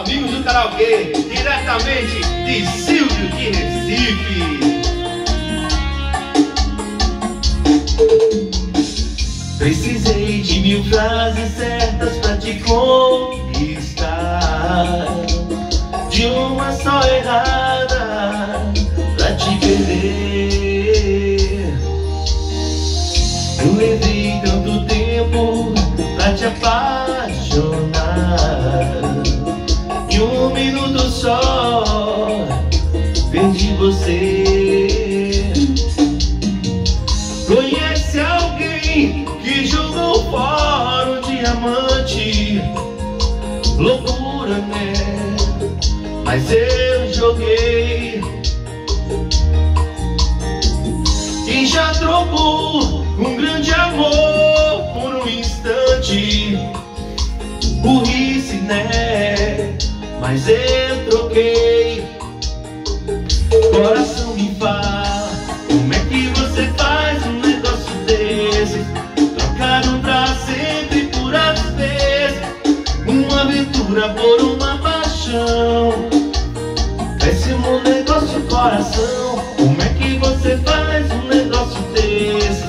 Amigos do Karaokê, diretamente de Silvio de Recife. Precisei de 1000 frases certas pra te conquistar, de uma só errada pra te perder. Eu levei tanto tempo pra te apaixonar, e 1 minuto só perdi você. Conhece alguém que jogou fora um diamante? Loucura, né? Mas eu joguei. E já trocou um grande amor por um instante. Burrice, né? Mas eu troquei. Coração me fala, como é que você faz um negócio desse? Trocaram pra sempre por às vezes, uma aventura por uma paixão. Péssimo negócio, coração. Como é que você faz um negócio desse?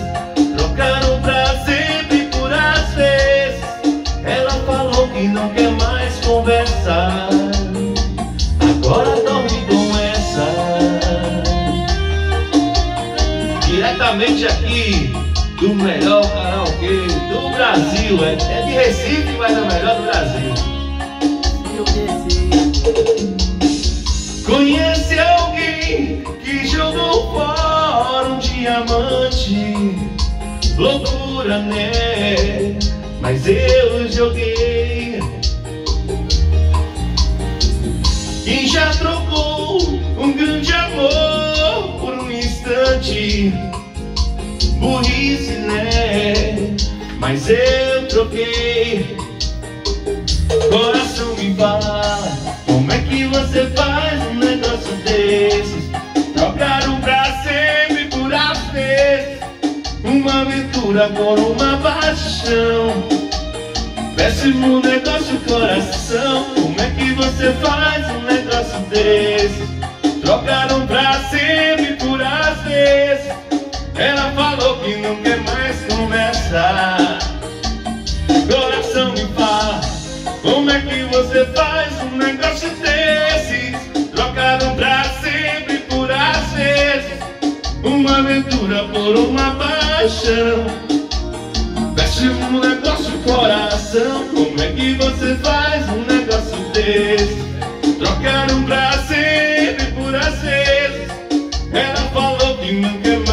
Trocaram pra sempre por às vezes. Ela falou que não quer mais conversar, agora dorme com essa. Diretamente aqui do melhor karaokê do Brasil. É de Recife, mas é o melhor do Brasil. Conhece alguém que jogou fora um diamante? Loucura, né? Mas eu joguei. E já trocou um grande amor por um instante. Burrice, né? Mas eu troquei. Coração me fala, como é que você faz um negócio desses? Trocaram pra sempre por às vezes, uma aventura por uma paixão. Péssimo negócio, coração. Como é que você faz um negócio desses? Trocaram pra sempre por às vezes. Ela falou que não quer mais conversar. Coração me fala, como é que você faz um negócio desses? Trocaram pra sempre por às vezes, uma aventura por uma paixão. Péssimo negócio, coração. Como é que você faz um negócio desse? Trocaram pra sempre por às vezes. Ela falou que não quer